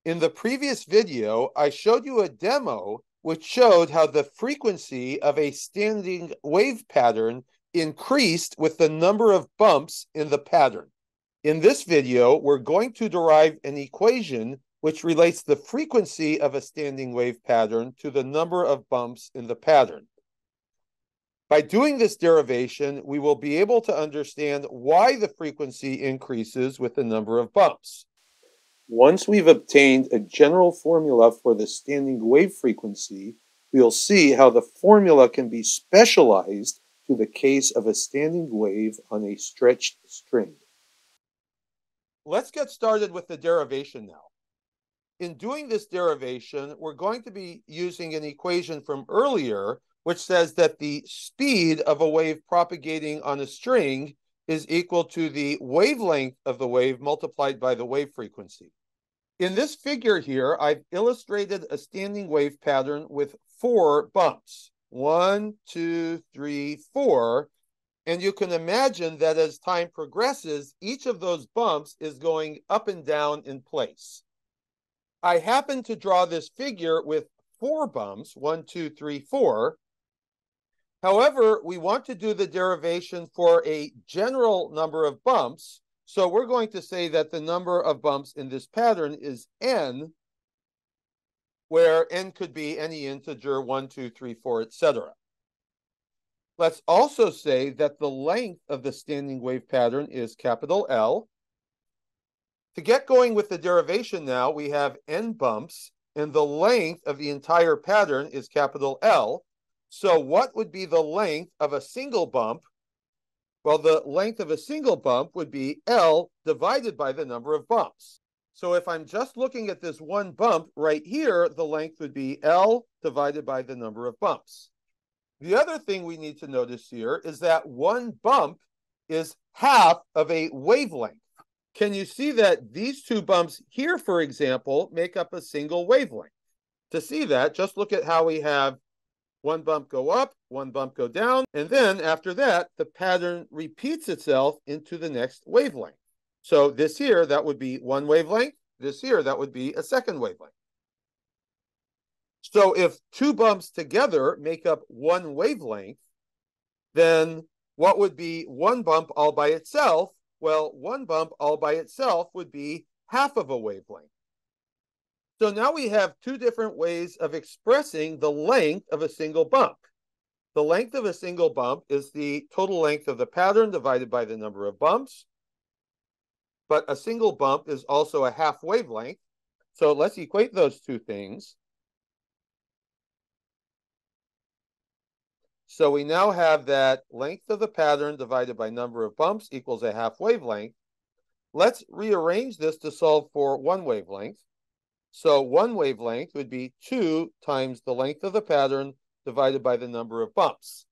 In the previous video, I showed you a demo which showed how the frequency of a standing wave pattern increased with the number of bumps in the pattern. In this video, we're going to derive an equation which relates the frequency of a standing wave pattern to the number of bumps in the pattern. By doing this derivation, we will be able to understand why the frequency increases with the number of bumps. Once we've obtained a general formula for the standing wave frequency, we'll see how the formula can be specialized to the case of a standing wave on a stretched string. Let's get started with the derivation now. In doing this derivation, we're going to be using an equation from earlier, which says that the speed of a wave propagating on a string is equal to the wavelength of the wave multiplied by the wave frequency. In this figure here, I've illustrated a standing wave pattern with 4 bumps. 1, 2, 3, 4. And you can imagine that as time progresses, each of those bumps is going up and down in place. I happen to draw this figure with 4 bumps, 1, 2, 3, 4. However, we want to do the derivation for a general number of bumps. So we're going to say that the number of bumps in this pattern is n, where n could be any integer, 1, 2, 3, 4, etc. Let's also say that the length of the standing wave pattern is capital L. To get going with the derivation now, we have n bumps, and the length of the entire pattern is capital L. So what would be the length of a single bump? Well, the length of a single bump would be L divided by the number of bumps. So if I'm just looking at this one bump right here, the length would be L divided by the number of bumps. The other thing we need to notice here is that one bump is half of a wavelength. Can you see that these 2 bumps here, for example, make up a single wavelength? To see that, just look at how we have one bump go up, one bump go down, and then after that, the pattern repeats itself into the next wavelength. So this here, that would be one wavelength. This here, that would be a second wavelength. So if 2 bumps together make up one wavelength, then what would be one bump all by itself? Well, one bump all by itself would be half of a wavelength. So now we have 2 different ways of expressing the length of a single bump. The length of a single bump is the total length of the pattern divided by the number of bumps. But a single bump is also a half wavelength. So let's equate those 2 things. So we now have that length of the pattern divided by number of bumps equals a half wavelength. Let's rearrange this to solve for one wavelength. So one wavelength would be 2 times the length of the pattern divided by the number of bumps.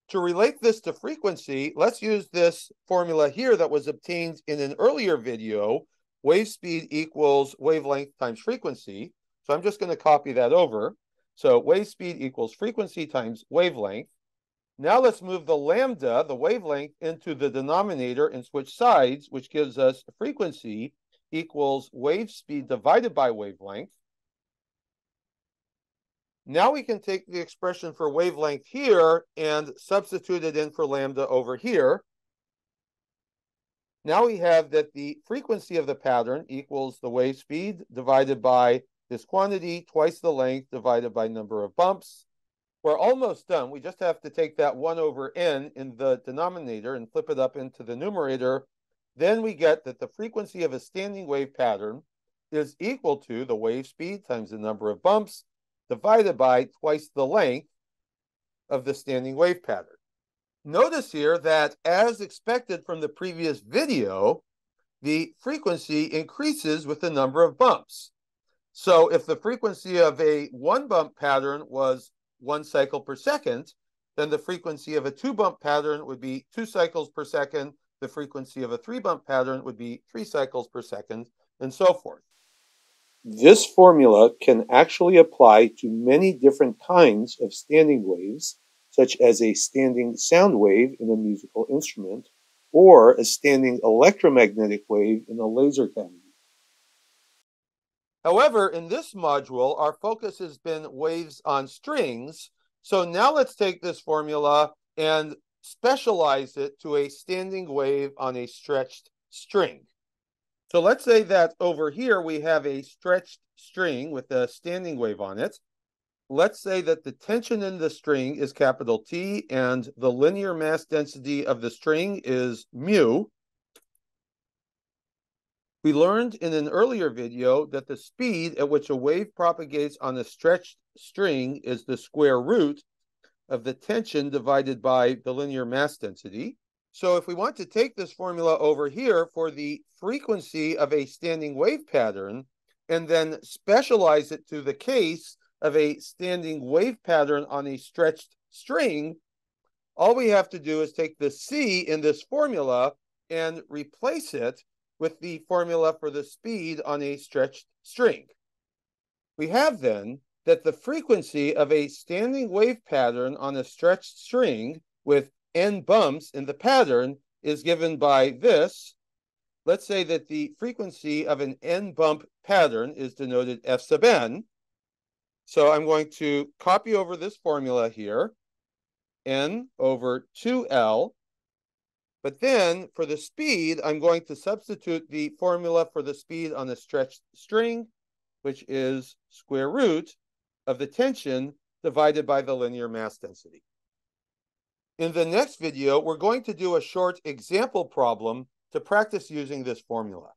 To relate this to frequency, let's use this formula here that was obtained in an earlier video. Wave speed equals wavelength times frequency. So I'm just going to copy that over. So wave speed equals frequency times wavelength. Now let's move the lambda, the wavelength, into the denominator and switch sides, which gives us frequency equals wave speed divided by wavelength. Now we can take the expression for wavelength here and substitute it in for lambda over here. Now we have that the frequency of the pattern equals the wave speed divided by this quantity, twice the length divided by number of bumps. We're almost done. We just have to take that 1 over n in the denominator and flip it up into the numerator. Then we get that the frequency of a standing wave pattern is equal to the wave speed times the number of bumps divided by twice the length of the standing wave pattern. Notice here that, as expected from the previous video, the frequency increases with the number of bumps. So if the frequency of a 1 bump pattern was 1 cycle per second, then the frequency of a 2 bump pattern would be 2 cycles per second. The frequency of a 3 bump pattern would be 3 cycles per second, and so forth. This formula can actually apply to many different kinds of standing waves, such as a standing sound wave in a musical instrument, or a standing electromagnetic wave in a laser cavity. However, in this module, our focus has been waves on strings. So now let's take this formula and specialize it to a standing wave on a stretched string. So let's say that over here we have a stretched string with a standing wave on it. Let's say that the tension in the string is capital T and the linear mass density of the string is mu. We learned in an earlier video that the speed at which a wave propagates on a stretched string is the square root of the tension divided by the linear mass density. So if we want to take this formula over here for the frequency of a standing wave pattern and then specialize it to the case of a standing wave pattern on a stretched string, all we have to do is take the C in this formula and replace it with the formula for the speed on a stretched string. We have then that the frequency of a standing wave pattern on a stretched string with n bumps in the pattern is given by this. Let's say that the frequency of an n bump pattern is denoted f sub n. So I'm going to copy over this formula here, n over 2L. But then for the speed, I'm going to substitute the formula for the speed on a stretched string, which is square root of the tension divided by the linear mass density. In the next video, we're going to do a short example problem to practice using this formula.